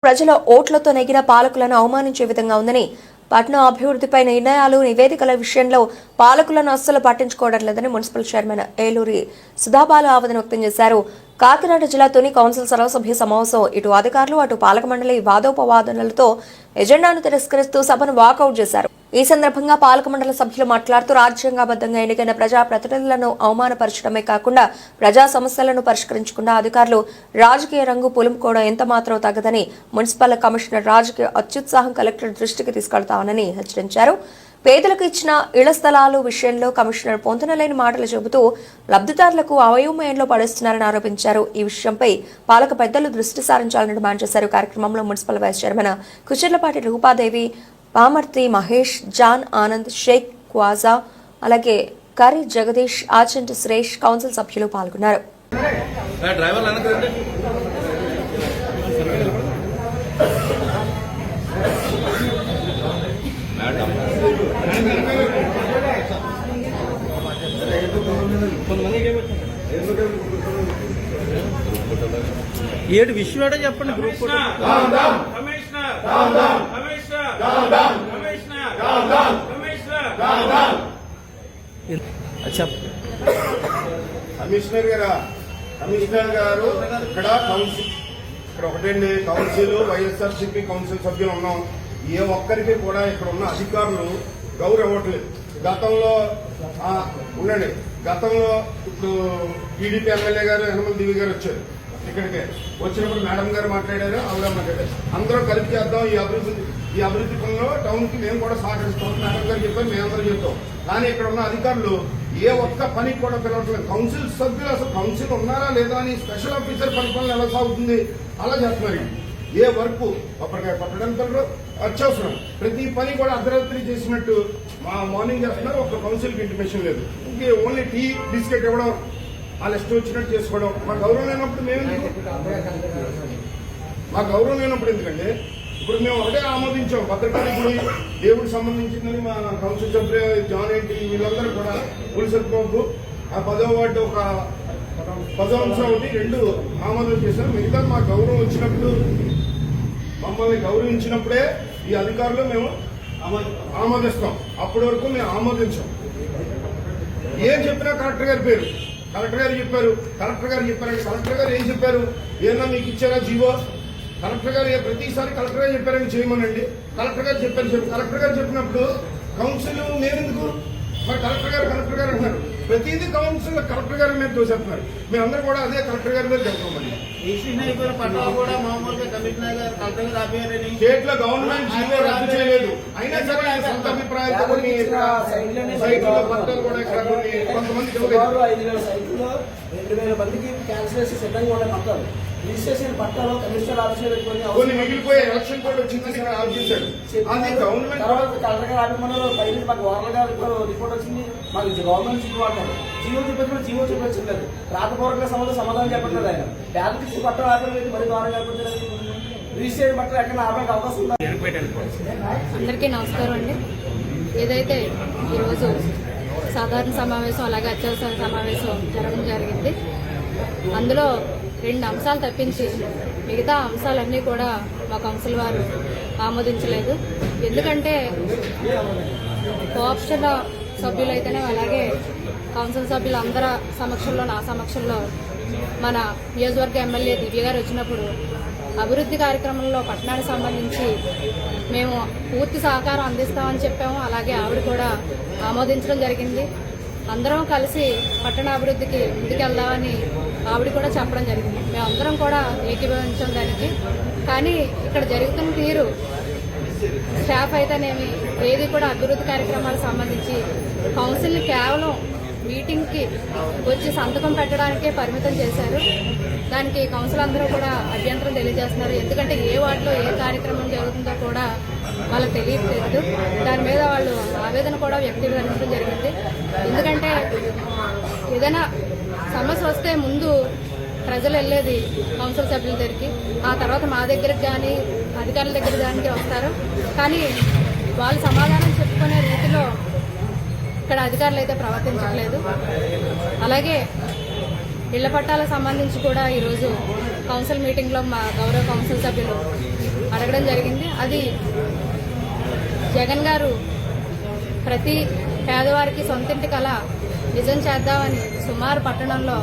ప్రజల ఓట్లతో నెగిన పాలకులను అవమానించే విధంగా ఉందని పట్టణ అభివృద్ధిపై నిర్ణయాలు నివేదికల విషయంలో పాలకులను అస్సలు పట్టించుకోవడం లేదని మున్సిపల్ చైర్మన్ ఏలూరి సుధాబాలు ఆవేదన వ్యక్తం చేశారు. కాకినాడ జిల్లా తొలి కౌన్సిల్ సర్వసభ్య సమావేశం ఇటు అధికారులు అటు పాలక మండలి వాదోపవాదనలతో ఎజెండాను తిరస్కరిస్తూ సభను వాకౌట్ చేశారు. ఈ సందర్భంగా పాలక మండలి సభ్యులు మాట్లాడుతూ రాజ్యాంగబద్ధంగా ఎన్నికైన ప్రజా ప్రతినిధులను అవమానపరచడమే కాకుండా ప్రజా సమస్యలను పరిష్కరించకుండా అధికారులు రాజకీయ రంగు పులుముకోవడం ఎంత మాత్రం తగ్గదని మున్సిపల్ కమిషనర్ రాజకీయ అత్యుత్సాహం కలెక్టర్ దృష్టికి తీసుకెళ్తామని హెచ్చరించారు. పేదలకు ఇచ్చిన ఇళ్ల స్థలాలు విషయంలో కమిషనర్ పొంతనలేని మాటలు చెబుతూ లబ్ధిదారులకు అయోమయంలో పడేస్తున్నారని ఆరోపించారు. ఈ విషయంపై పాలక పెద్దలు దృష్టి సారించాలని డిమాండ్ చేశారు. కార్యక్రమంలో municipal vice chairman Kucherlapati Roopadevi, Pamarthi Mahesh, John Anand, Sheikh Khwaja, అలాగే కరి జగదీష్, ఆచంటి సురేష్, కౌన్సిల్ సభ్యులు పాల్గొన్నారు. ఏడు విషయం చెప్పండి. గ్రూప్ కమిషనర్ గారు ఇక్కడ ఒకటండి కౌన్సిల్ వైఎస్ఆర్సీపీ కౌన్సిల్ సభ్యులు ఉన్నాం. ఏ ఒక్కరికి కూడా ఇక్కడ ఉన్న అధికారులు గౌరవం ఇవ్వట్లేదు. గతంలో ఇప్పుడు టీడీపీ ఎమ్మెల్యే గారు యనమల దివి గారు వచ్చారు. ఇక్కడికే వచ్చినప్పుడు మేడం గారు మాట్లాడారు, ఆవిడ మాట్లాడారు. అందరూ కలిపి చేద్దాం ఈ అభివృద్ధి పనుల్లో టౌన్ కి మేము కూడా సహకరిస్తాం. మేడం గారు చెప్పారు, మేమందరూ చెప్తాం. కానీ ఇక్కడ ఉన్న అధికారులు ఏ ఒక్క పని కూడా పిలవట్లేదు. కౌన్సిల్ సభ్యులు అసలు కౌన్సిల్ ఉన్నారా లేదా అని స్పెషల్ ఆఫీసర్ పని ఎలా సాగుతుంది అలా చేస్తున్నారు. ఏ వర్క్ కొబ్బరికాయ పట్టడం పిల్లలు అత్యవసరం, ప్రతి పని కూడా అర్ధరాత్రి చేసినట్టు మార్నింగ్ చేస్తున్నారు. ఒక కౌన్సిల్కి ఇంటిమేషన్ లేదు. ఇంకే ఓన్లీ టీ బిస్కెట్ ఇవ్వడం, వాళ్ళు ఇష్టం వచ్చినట్టు చేసుకోవడం. మా గౌరవం లేనప్పుడు ఎందుకంటే ఇప్పుడు మేము ఒకటే ఆమోదించాం. భద్రకాళి గుడి దేవుడికి సంబంధించిందని మా కౌన్సిల్ సభ్యులు జాన్ ఏంటి వీళ్ళందరూ కూడా పులిసెత్తుకోకు ఆ 10వ వార్డు ఒక 10వ అంశం ఒకటి 2 ఆమోదం చేశారు. మిగతా మా గౌరవం వచ్చినప్పుడు మమ్మల్ని గౌరవించినప్పుడే ఈ అధికారులు మేము ఆమోదిస్తాం. అప్పటి వరకు మేము ఆమోదించాం. ఏం చెప్పినా కలెక్టర్ గారి పేరు, కలెక్టర్ గారు చెప్పారు. కలెక్టర్ గారు ఏం చెప్పారు? ఏమన్నా మీకు ఇచ్చారా జీవో? కలెక్టర్ గారు ప్రతిసారి కలెక్టర్ గారు చెప్పారని చేయమనండి. కలెక్టర్ గారు కలెక్టర్ గారు చెప్పినప్పుడు కౌన్సిల్ మేమెందుకు? మరి కలెక్టర్ గారు అంటున్నారు. ప్రతిదీ కౌన్సిల్ కలెక్టర్ గారి మీద తోసేస్తున్నారు. మేమందరూ కూడా అదే కలెక్టర్ గారి మీద చెప్తామని. స్టేట్ లో గవర్నమెంట్ జీవో రద్దు చేయలేదు. అయినా సరే ఆయన సొంత అభిప్రాయాలతో కొన్ని సైట్లో పట్టాలు కూడా ఇక్కడ కొంతమంది 2,000 మందికి క్యాన్సిలేషన్ సిద్ధంగా ఉండే పట్టాలు రిజిస్ట్రేషన్ పట్టాలు కమిషనర్ ఆఫీస్ లో పెట్టుకుని కొన్ని మిగిలిపోయే ఎలక్షన్ కూడా వచ్చిందని ఇక్కడ ఆలోచించాడు. అది గవర్నమెంట్ కలెక్టర్ గారి ఆఫీస్ పైన మాకు గవర్నర్ గారు రిపోర్ట్ వచ్చింది. మాకు గవర్నమెంట్ జీవో అంటారు. జీవో చూపించలేదు. రాతపూర్వక సమాధానం చెప్పట్లేదు. ఆయన పేదకి పట్టాలు ఆపలేదు. మరి గవర్నర్ గారు రిజిస్ట్రేషన్ పట్టాలు ఎక్కడ ఆపడానికి అవకాశం ఉంది. అందరికీ నమస్కారం అండి. ఏదైతే ఈరోజు సాధారణ సమావేశం అలాగే అత్యవసర సమావేశం జరగడం జరిగింది. అందులో 2 అంశాలు తప్పించి మిగతా అంశాలన్నీ కూడా మా కౌన్సిల్ వారు ఆమోదించలేదు. ఎందుకంటే కోఆప్షన్ సభ్యులైతేనే అలాగే కౌన్సిల్ సభ్యులందరి సమక్షంలో నా సమక్షంలో మన నియోజకవర్గ ఎమ్మెల్యే దివ్య గారు వచ్చినప్పుడు అభివృద్ధి కార్యక్రమంలో పట్టణానికి సంబంధించి మేము పూర్తి సహకారం అందిస్తామని చెప్పాము. అలాగే ఆవిడ కూడా ఆమోదించడం జరిగింది. అందరం కలిసి పట్టణాభివృద్ధికి ముందుకెళ్దామని ఆవిడ కూడా చెప్పడం జరిగింది. మేమందరం కూడా ఏకీభవించడం దానికి. కానీ ఇక్కడ జరుగుతున్న తీరు స్టాఫ్ అయితేనేమి ఏది కూడా అభివృద్ధి కార్యక్రమాలకు సంబంధించి కౌన్సిల్ని కేవలం మీటింగ్కి వచ్చి సంతకం పెట్టడానికే పరిమితం చేశారు. దానికి కౌన్సిల్ అందరూ కూడా అభ్యంతరం తెలియజేస్తున్నారు. ఎందుకంటే ఏ వార్డులో ఏ కార్యక్రమం జరుగుతుందో కూడా వాళ్ళకి తెలియట్లేదు. దాని మీద వాళ్ళు ఆవేదన కూడా వ్యక్తీకరించడం జరిగింది. ఎందుకంటే ఏదైనా సమస్య వస్తే ముందు ప్రజలు వెళ్ళేది కౌన్సిల్ సభ్యుల దగ్గరికి, ఆ తర్వాత మా దగ్గరికి కానీ అధికారుల దగ్గర దానికి వస్తారు. కానీ వాళ్ళు సమాధానం చెప్పుకునే రీతిలో ఇక్కడ అధికారులు అయితే ప్రవర్తించట్లేదు. అలాగే ఇళ్ల పట్టాలకు సంబంధించి కూడా ఈరోజు కౌన్సిల్ మీటింగ్లో మా గౌరవ కౌన్సిల్ సభ్యులు అడగడం జరిగింది. అది జగన్ గారు ప్రతి పేదవారికి సొంతింటి కల నిజం చేద్దామని సుమారు పట్టణంలో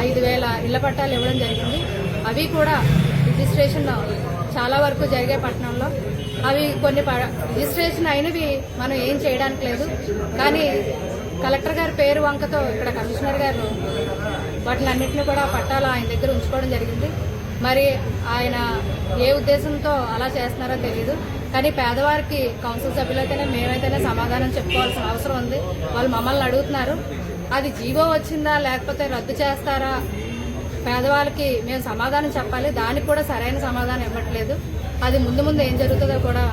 5,000 ఇళ్ల పట్టాలు ఇవ్వడం జరిగింది. అవి కూడా రిజిస్ట్రేషన్ చాలా వరకు జరిగే పట్టణంలో. అవి కొన్ని రిజిస్ట్రేషన్ అయినవి మనం ఏం చేయడానికి లేదు. కానీ కలెక్టర్ గారి పేరు వంకతో ఇక్కడ కమిషనర్ గారు వాటిలన్నింటినీ కూడా పట్టాలు ఆయన దగ్గర ఉంచుకోవడం జరిగింది. మరి ఆయన ఏ ఉద్దేశంతో అలా చేస్తున్నారో తెలియదు. కానీ పేదవారికి కౌన్సిల్ సభ్యులైతేనే మేమైతేనే సమాధానం చెప్పుకోవాల్సిన అవసరం ఉంది. వాళ్ళు మమ్మల్ని అడుగుతున్నారు, అది జీవో వచ్చిందా లేకపోతే రద్దు చేస్తారా, పేదవాళ్ళకి మేము సమాధానం చెప్పాలి. దానికి కూడా సరైన సమాధానం ఇవ్వట్లేదు. అది ముందు ముందు ఏం జరుగుతుందో కూడా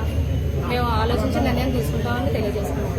మేము ఆలోచించి నిర్ణయం తీసుకుంటామని తెలియజేస్తున్నాం.